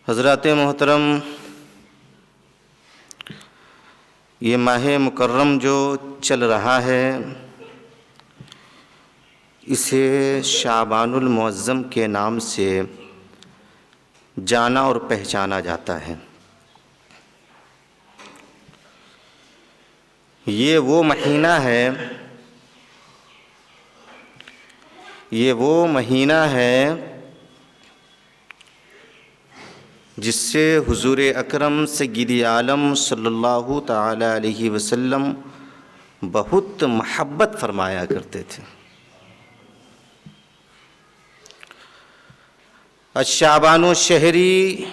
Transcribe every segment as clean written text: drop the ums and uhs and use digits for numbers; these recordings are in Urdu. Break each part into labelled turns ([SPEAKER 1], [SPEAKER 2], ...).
[SPEAKER 1] حضرات محترم، یہ ماہ مکرم جو چل رہا ہے اسے شعبان المعظم کے نام سے جانا اور پہچانا جاتا ہے۔ یہ وہ مہینہ ہے جس سے حضور اکرم سید عالم صلی اللہ تعالی علیہ وسلم بہت محبت فرمایا کرتے تھے۔ الشعبان الشہری،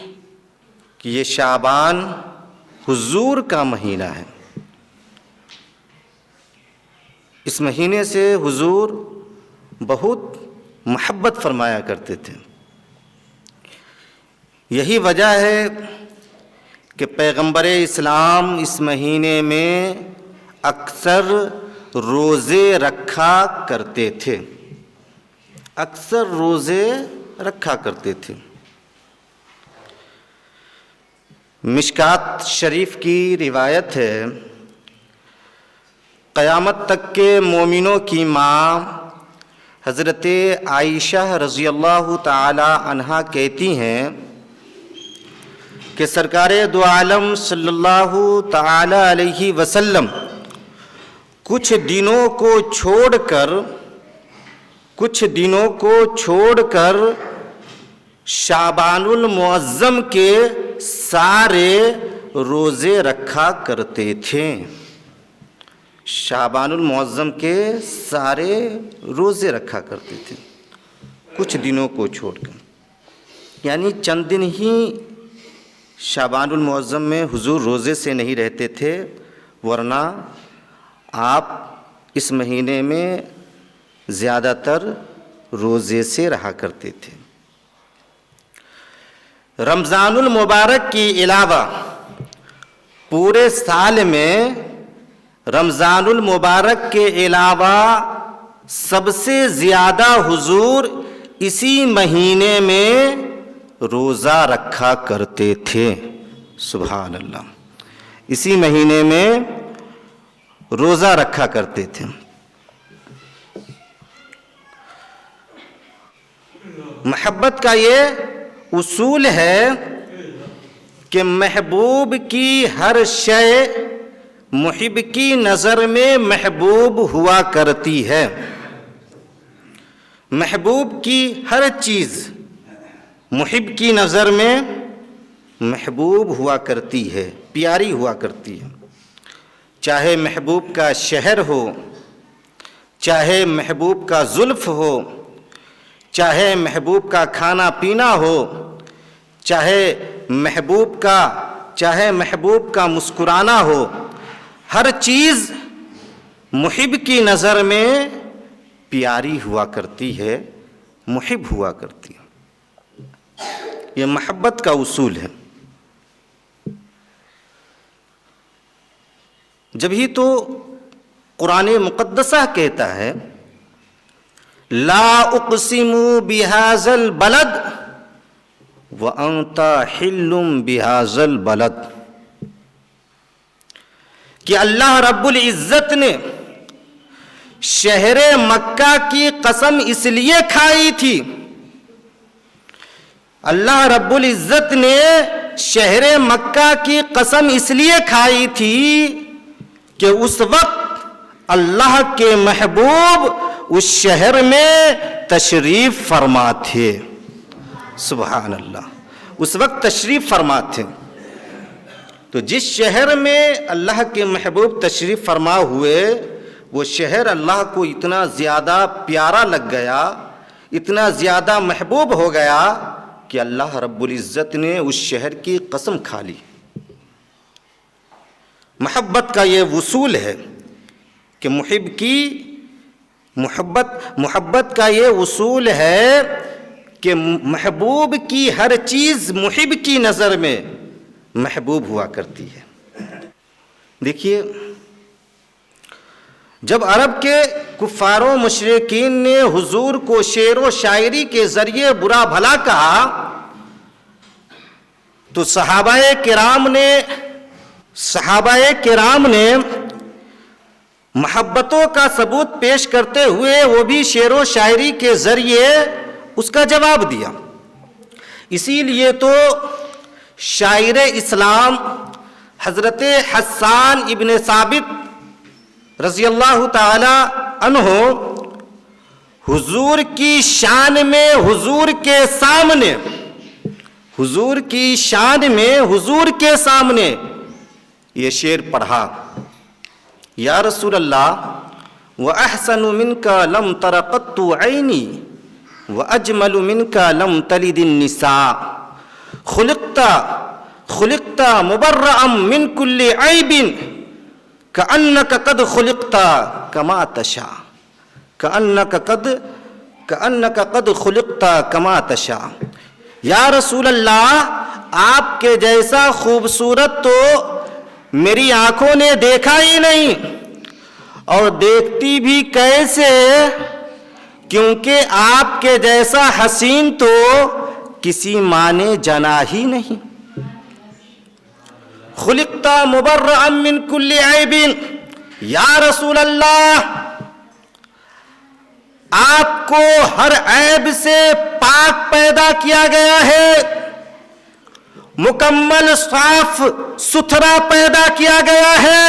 [SPEAKER 1] کہ یہ شعبان حضور کا مہینہ ہے۔ اس مہینے سے حضور بہت محبت فرمایا کرتے تھے۔ یہی وجہ ہے کہ پیغمبر اسلام اس مہینے میں اکثر روزے رکھا کرتے تھے۔ مشکات شریف کی روایت ہے، قیامت تک کے مومنوں کی ماں حضرت عائشہ رضی اللہ تعالی عنہا کہتی ہیں کہ سرکار دو عالم صلی اللہ تعالی علیہ وسلم کچھ دنوں کو چھوڑ کر شعبان المعظم کے سارے روزے رکھا کرتے تھے۔ شعبان المعظم کے سارے روزے رکھا کرتے تھے کچھ دنوں کو چھوڑ کر، یعنی چند دن ہی شعبان المعظم میں حضور روزے سے نہیں رہتے تھے، ورنہ آپ اس مہینے میں زیادہ تر روزے سے رہا کرتے تھے۔ رمضان المبارک کے علاوہ پورے سال میں رمضان المبارک کے علاوہ سب سے زیادہ حضور اسی مہینے میں روزہ رکھا کرتے تھے۔ سبحان اللہ، اسی مہینے میں روزہ رکھا کرتے تھے۔ محبت کا یہ اصول ہے کہ محبوب کی ہر شے محب کی نظر میں محبوب ہوا کرتی ہے۔ محبوب کی ہر چیز محب کی نظر میں محبوب ہوا کرتی ہے، پیاری ہوا کرتی ہے۔ چاہے محبوب کا شہر ہو، چاہے محبوب کا زلف ہو، چاہے محبوب کا کھانا پینا ہو، چاہے محبوب کا مسکرانا ہو، ہر چیز محب کی نظر میں پیاری ہوا کرتی ہے، محب ہوا کرتی ہے۔ یہ محبت کا اصول ہے۔ جبھی تو قرآن مقدسہ کہتا ہے لا اقسم بهذا البلد وانت حل بهذا البلد، کہ اللہ رب العزت نے شہر مکہ کی قسم اس لیے کھائی تھی، اللہ رب العزت نے شہر مکہ کی قسم اس لیے کھائی تھی کہ اس وقت اللہ کے محبوب اس شہر میں تشریف فرما تھے۔ سبحان اللہ، اس وقت تشریف فرما تھے۔ تو جس شہر میں اللہ کے محبوب تشریف فرما ہوئے، وہ شہر اللہ کو اتنا زیادہ پیارا لگ گیا، اتنا زیادہ محبوب ہو گیا کہ اللہ رب العزت نے اس شہر کی قسم کھا لی۔ محبت کا یہ اصول ہے کہ محبت کا یہ اصول ہے کہ محبوب کی ہر چیز محب کی نظر میں محبوب ہوا کرتی ہے۔ دیکھیے، جب عرب کے کفار و مشرکین نے حضور کو شعر و شاعری کے ذریعے برا بھلا کہا تو صحابہ کرام نے محبتوں کا ثبوت پیش کرتے ہوئے وہ بھی شعر و شاعری کے ذریعے اس کا جواب دیا. اسی لیے تو شاعر اسلام حضرت حسان ابن ثابت رضی اللہ تعالی عنہ حضور کی شان میں حضور کے سامنے یہ شعر پڑھا. یا رسول اللہ وَأَحْسَنُ مِنْكَ لَمْ تَرَ قَطُّ عَيْنِي وَأَجْمَلُ مِنْكَ لَمْ تَلِدِ النِّسَاء خُلِقْتَ مُبَرَّأً مِنْ كُلِّ عَيْبٍ كَأَنَّكَ قَدْ خُلِقْتَ كَمَا تَشَاءُ كَأَنَّكَ قَدْ خُلِقْتَ كَمَا تَشَاءُ. یا رسول اللہ آپ کے جیسا خوبصورت تو میری آنکھوں نے دیکھا ہی نہیں، اور دیکھتی بھی کیسے، کیونکہ آپ کے جیسا حسین تو کسی ماں نے جنا ہی نہیں. خلقت مبرأ من کل عیب. یا رسول اللہ آپ کو ہر عیب سے پاک پیدا کیا گیا ہے، مکمل صاف ستھرا پیدا کیا گیا ہے.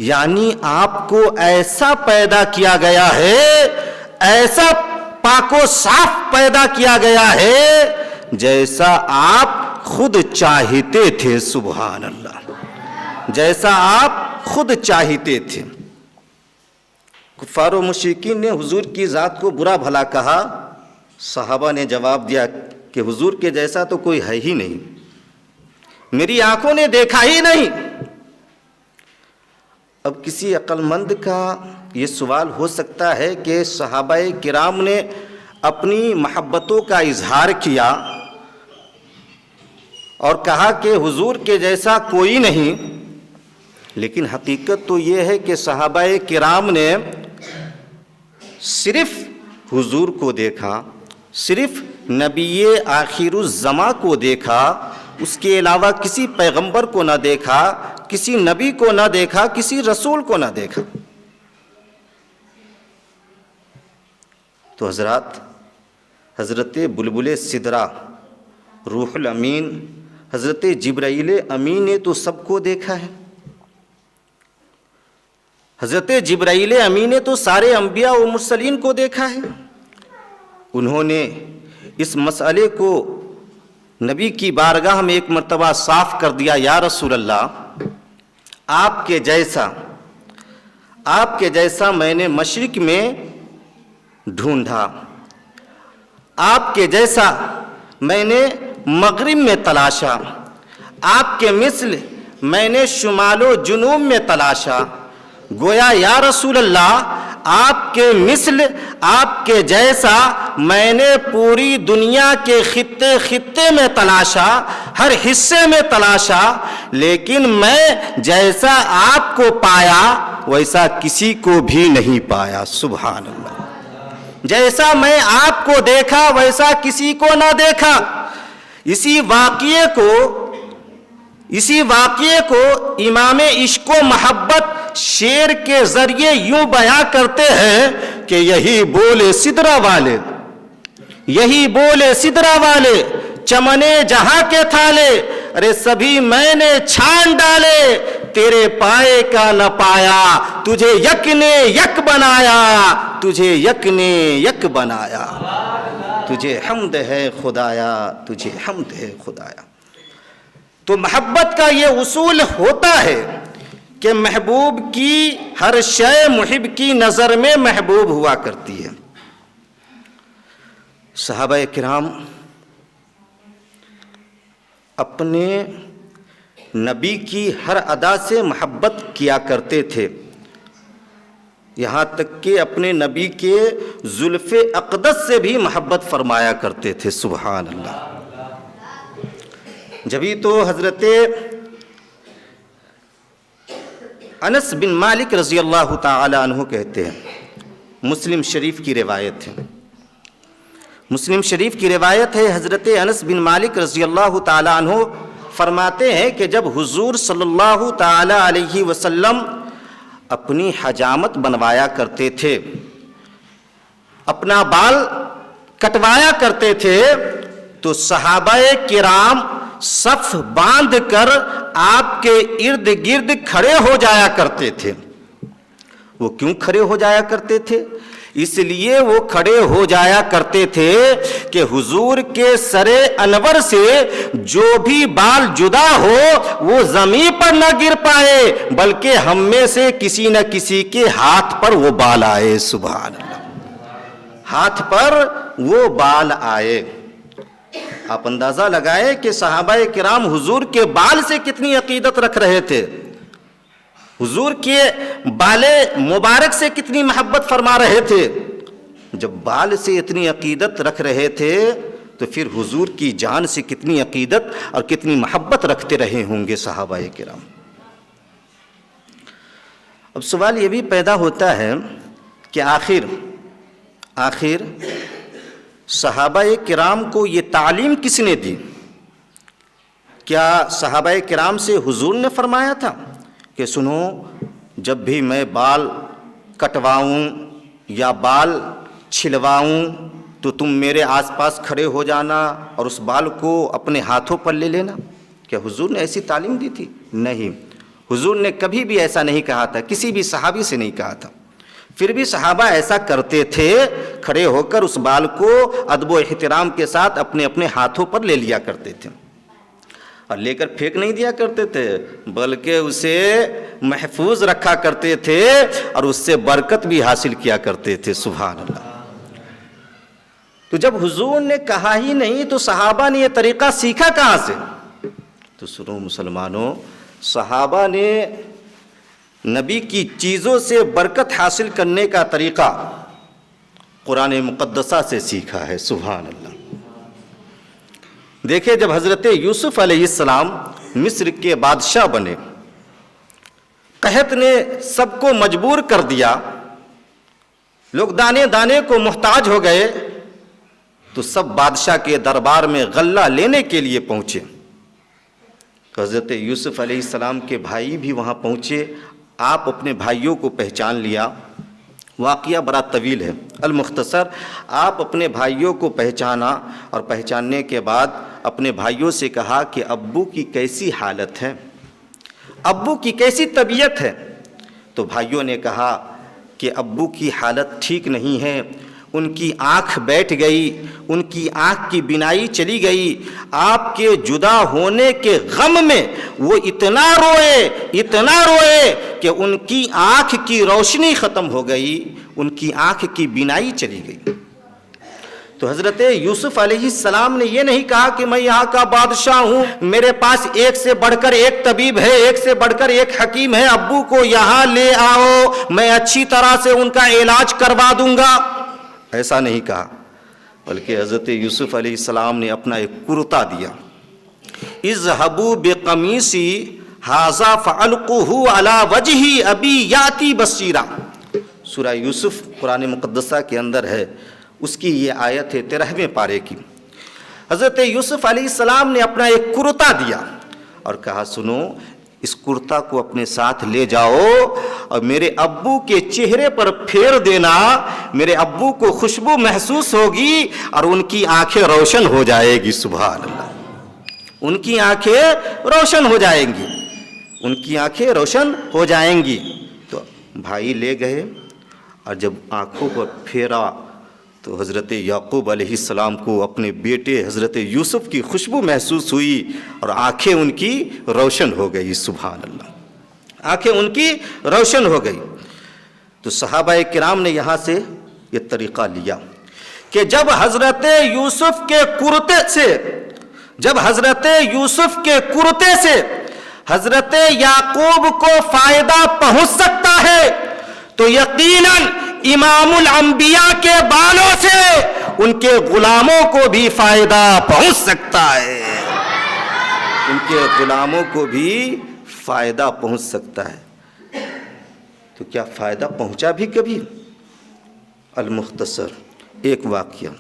[SPEAKER 1] یعنی آپ کو ایسا پیدا کیا گیا ہے، ایسا پاک و صاف پیدا کیا گیا ہے جیسا آپ خود چاہتے تھے. سبحان اللہ، جیسا آپ خود چاہتے تھے. کفار و مشرکین نے حضور کی ذات کو برا بھلا کہا. صحابہ نے جواب دیا کہ حضور کے جیسا تو کوئی ہے ہی نہیں، میری آنکھوں نے دیکھا ہی نہیں. اب کسی عقل مند کا یہ سوال ہو سکتا ہے کہ صحابہ کرام نے اپنی محبتوں کا اظہار کیا اور کہا کہ حضور کے جیسا کوئی نہیں، لیکن حقیقت تو یہ ہے کہ صحابہ کرام نے صرف حضور کو دیکھا، صرف نبی آخر الزماں کو دیکھا، اس کے علاوہ کسی پیغمبر کو نہ دیکھا، کسی نبی کو نہ دیکھا، کسی رسول کو نہ دیکھا. تو حضرت بلبل سدرہ، روح الامین، حضرت جبرائیل امین نے تو سب کو دیکھا ہے. حضرت جبرائیل امین نے تو سارے انبیاء و مرسلین کو دیکھا ہے. انہوں نے اس مسئلے کو نبی کی بارگاہ میں ایک مرتبہ صاف کر دیا. یا رسول اللہ آپ کے جیسا میں نے مشرق میں ڈھونڈا، آپ کے جیسا میں نے مغرب میں تلاشا، آپ کے مثل میں نے شمال و جنوب میں تلاشا. گویا یا رسول اللہ آپ کے مثل، آپ کے جیسا میں نے پوری دنیا کے خطے خطے میں تلاشا، ہر حصے میں تلاشا، لیکن میں جیسا آپ کو پایا ویسا کسی کو بھی نہیں پایا. سبحان اللہ. جیسا میں آپ کو دیکھا ویسا کسی کو نہ دیکھا. اسی واقعے کو امام عشق و محبت شعر کے ذریعے یوں بیان کرتے ہیں کہ یہی بولے سدرہ والے چمنے جہاں کے تھالے، ارے سبھی میں نے چھان ڈالے، تیرے پائے کا نہ پایا، تجھے یک نے یک بنایا، تجھے یک نے یک بنایا. تجھے حمد ہے خدایا، تجھے حمد ہے خدایا. تو محبت کا یہ اصول ہوتا ہے کہ محبوب کی ہر شے محب کی نظر میں محبوب ہوا کرتی ہے. صحابہ کرام اپنے نبی کی ہر ادا سے محبت کیا کرتے تھے، یہاں تک کہ اپنے نبی کے زلف اقدس سے بھی محبت فرمایا کرتے تھے. سبحان اللہ. جبھی تو حضرت انس بن مالک رضی اللہ تعالی عنہ کہتے ہیں، مسلم شریف کی روایت ہے، مسلم شریف کی روایت ہے، حضرت انس بن مالک رضی اللہ تعالیٰ عنہ فرماتے ہیں کہ جب حضور صلی اللہ تعالیٰ علیہ وسلم اپنی حجامت بنوایا کرتے تھے، اپنا بال کٹوایا کرتے تھے، تو صحابہ کرام صف باندھ کر آپ کے ارد گرد کھڑے ہو جایا کرتے تھے۔ وہ کیوں کھڑے ہو جایا کرتے تھے؟ اس لیے وہ کھڑے ہو جایا کرتے تھے کہ حضور کے سر انور سے جو بھی بال جدا ہو وہ زمین پر نہ گر پائے، بلکہ ہم میں سے کسی نہ کسی کے ہاتھ پر وہ بال آئے۔ سبحان اللہ، ہاتھ پر وہ بال آئے۔ آپ اندازہ لگائے کہ صحابہ کرام حضور کے بال سے کتنی عقیدت رکھ رہے تھے، حضور کے بال مبارک سے کتنی محبت فرما رہے تھے۔ جب بال سے اتنی عقیدت رکھ رہے تھے تو پھر حضور کی جان سے کتنی عقیدت اور کتنی محبت رکھتے رہے ہوں گے صحابہ کرام۔ اب سوال یہ بھی پیدا ہوتا ہے کہ آخر صحابہ کرام کو یہ تعلیم کس نے دی؟ کیا صحابہ کرام سے حضور نے فرمایا تھا کہ سنو، جب بھی میں بال کٹواؤں یا بال چھلواؤں تو تم میرے آس پاس کھڑے ہو جانا اور اس بال کو اپنے ہاتھوں پر لے لینا؟ کیا حضور نے ایسی تعلیم دی تھی؟ نہیں، حضور نے کبھی بھی ایسا نہیں کہا تھا، کسی بھی صحابی سے نہیں کہا تھا۔ پھر بھی صحابہ ایسا کرتے تھے، کھڑے ہو کر اس بال کو ادب و احترام کے ساتھ اپنے اپنے ہاتھوں پر لے لیا کرتے تھے، اور لے کر پھینک نہیں دیا کرتے تھے، بلکہ اسے محفوظ رکھا کرتے تھے اور اس سے برکت بھی حاصل کیا کرتے تھے۔ سبحان اللہ۔ تو جب حضور نے کہا ہی نہیں تو صحابہ نے یہ طریقہ سیکھا کہاں سے؟ تو سنو مسلمانوں، صحابہ نے نبی کی چیزوں سے برکت حاصل کرنے کا طریقہ قرآن مقدسہ سے سیکھا ہے۔ سبحان اللہ۔ دیکھیں، جب حضرت یوسف علیہ السلام مصر کے بادشاہ بنے، قحط نے سب کو مجبور کر دیا، لوگ دانے دانے کو محتاج ہو گئے، تو سب بادشاہ کے دربار میں غلہ لینے کے لیے پہنچے۔ تو حضرت یوسف علیہ السلام کے بھائی بھی وہاں پہنچے۔ آپ اپنے بھائیوں کو پہچان لیا۔ واقعہ بڑا طویل ہے، المختصر آپ اپنے بھائیوں کو پہچانا، اور پہچاننے کے بعد اپنے بھائیوں سے کہا کہ ابو کی کیسی حالت ہے، ابو کی کیسی طبیعت ہے؟ تو بھائیوں نے کہا کہ ابو کی حالت ٹھیک نہیں ہے، ان کی آنکھ بیٹھ گئی، ان کی آنکھ کی بینائی چلی گئی، آپ کے جدا ہونے کے غم میں وہ اتنا روئے کہ ان کی آنکھ کی روشنی ختم ہو گئی، ان کی آنکھ کی بینائی چلی گئی۔ تو حضرت یوسف علیہ السلام نے یہ نہیں کہا کہ میں یہاں کا بادشاہ ہوں، میرے پاس ایک سے بڑھ کر ایک طبیب ہے، ایک سے بڑھ کر ایک حکیم ہے، ابو کو یہاں لے آؤ، میں اچھی طرح سے ان کا علاج کروا دوں گا، ایسا نہیں کہا، بلکہ حضرت یوسف علیہ السلام نے اپنا ایک کرتا دیا۔ اذهبوا بقمیصی ھذا فالقوہ علی وجہ ابی یاتی بصیرا۔ سورہ یوسف قرآن مقدسہ کے اندر ہے، اس کی یہ آیت ہے 13ویں پارے کی۔ حضرت یوسف علیہ السلام نے اپنا ایک کرتا دیا اور کہا سنو، اس کرتا کو اپنے ساتھ لے جاؤ اور میرے ابو کے چہرے پر پھیر دینا، میرے ابو کو خوشبو محسوس ہوگی اور ان کی آنکھیں روشن ہو جائے گی۔ سبحان اللہ، ان کی آنکھیں روشن ہو جائیں گی، ان کی آنکھیں روشن ہو جائیں گی۔ تو بھائی لے گئے، اور جب آنکھوں کو پھیرا تو حضرت یعقوب علیہ السلام کو اپنے بیٹے حضرت یوسف کی خوشبو محسوس ہوئی اور آنکھیں ان کی روشن ہو گئی۔ سبحان اللہ، آنکھیں ان کی روشن ہو گئی۔ تو صحابہ کرام نے یہاں سے یہ طریقہ لیا کہ جب حضرت یوسف کے کرتے سے حضرت یعقوب کو فائدہ پہنچ سکتا ہے تو یقیناً امام الانبیاء کے بالوں سے ان کے غلاموں کو بھی فائدہ پہنچ سکتا ہے، ان کے غلاموں کو بھی فائدہ پہنچ سکتا ہے۔ تو کیا فائدہ پہنچا بھی کبھی؟ المختصر ایک واقعہ،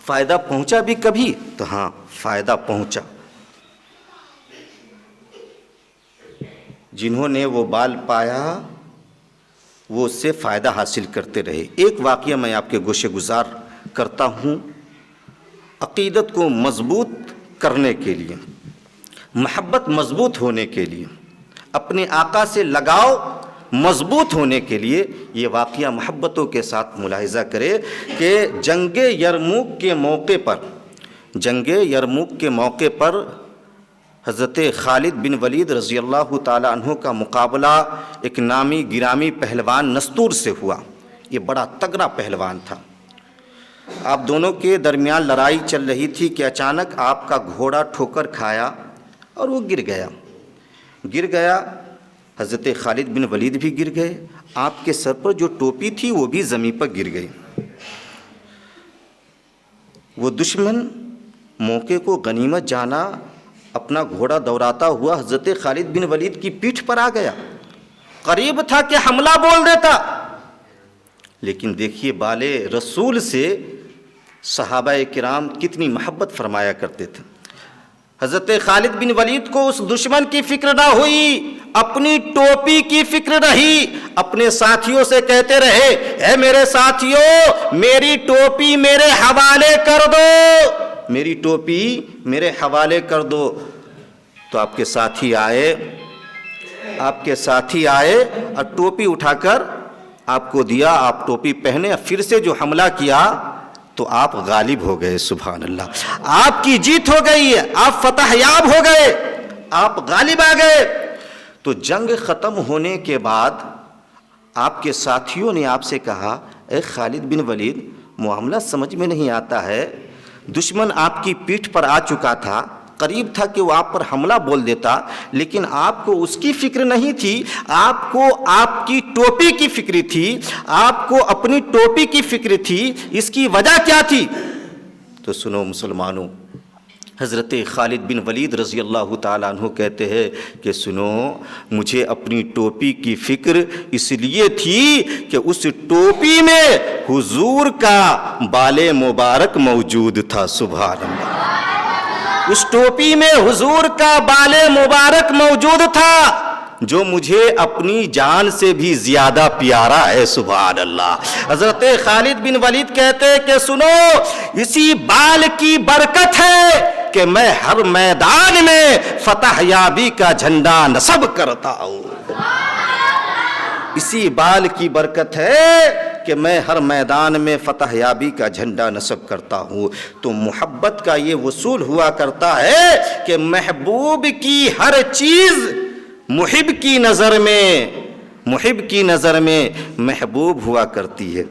[SPEAKER 1] فائدہ پہنچا بھی کبھی؟ تو ہاں فائدہ پہنچا. جنہوں نے وہ بال پایا وہ اس سے فائدہ حاصل کرتے رہے. ایک واقعہ میں آپ کے گوشے گزار کرتا ہوں. عقیدت کو مضبوط کرنے کے لیے، محبت مضبوط ہونے کے لیے، اپنے آقا سے لگاؤ مضبوط ہونے کے لیے یہ واقعہ محبتوں کے ساتھ ملاحظہ کرے کہ جنگ یرموک کے موقع پر حضرت خالد بن ولید رضی اللہ تعالیٰ عنہ کا مقابلہ ایک نامی گرامی پہلوان نستور سے ہوا. یہ بڑا تگڑا پہلوان تھا. آپ دونوں کے درمیان لڑائی چل رہی تھی کہ اچانک آپ کا گھوڑا ٹھوکر کھایا اور وہ گر گیا. حضرت خالد بن ولید بھی گر گئے. آپ کے سر پر جو ٹوپی تھی وہ بھی زمین پر گر گئی. وہ دشمن موقع کو غنیمت جانا اپنا گھوڑا دوڑاتا ہوا حضرت خالد بن ولید کی پیٹھ پر آ گیا. قریب تھا کہ حملہ بول دیتا، لیکن دیکھیے بال رسول سے صحابہ کرام کتنی محبت فرمایا کرتے تھے. حضرت خالد بن ولید کو اس دشمن کی فکر نہ ہوئی، اپنی ٹوپی کی فکر رہی. اپنے ساتھیوں سے کہتے رہے، اے میرے ساتھیوں میری ٹوپی میرے حوالے کر دو، میری ٹوپی میرے حوالے کر دو. تو آپ کے ساتھی آئے اور ٹوپی اٹھا کر آپ کو دیا. آپ ٹوپی پہنے، پھر سے جو حملہ کیا تو آپ غالب ہو گئے. سبحان اللہ، آپ کی جیت ہو گئی ہے، آپ فتح یاب ہو گئے، آپ غالب آ گئے. تو جنگ ختم ہونے کے بعد آپ کے ساتھیوں نے آپ سے کہا، اے خالد بن ولید معاملہ سمجھ میں نہیں آتا ہے. دشمن آپ کی پیٹھ پر آ چکا تھا، قریب تھا کہ وہ آپ پر حملہ بول دیتا، لیکن آپ کو اس کی فکر نہیں تھی، آپ کو آپ کی ٹوپی کی فکر تھی، آپ کو اپنی ٹوپی کی فکر تھی. اس کی وجہ کیا تھی؟ تو سنو مسلمانوں، حضرت خالد بن ولید رضی اللہ تعالیٰ عنہ کہتے ہیں کہ سنو، مجھے اپنی ٹوپی کی فکر اس لیے تھی کہ اس ٹوپی میں حضور کا بال مبارک موجود تھا. سبحان اللہ، اس ٹوپی میں حضور کا بال مبارک موجود تھا جو مجھے اپنی جان سے بھی زیادہ پیارا ہے. سبحان اللہ. حضرت خالد بن ولید کہتے ہیں کہ سنو، اسی بال کی برکت ہے کہ میں ہر میدان میں فتح یابی کا جھنڈا نصب کرتا ہوں. اسی بال کی برکت ہے کہ میں ہر میدان میں فتح یابی کا جھنڈا نصب کرتا ہوں. تو محبت کا یہ وصول ہوا کرتا ہے کہ محبوب کی ہر چیز محب کی نظر میں محبوب ہوا کرتی ہے.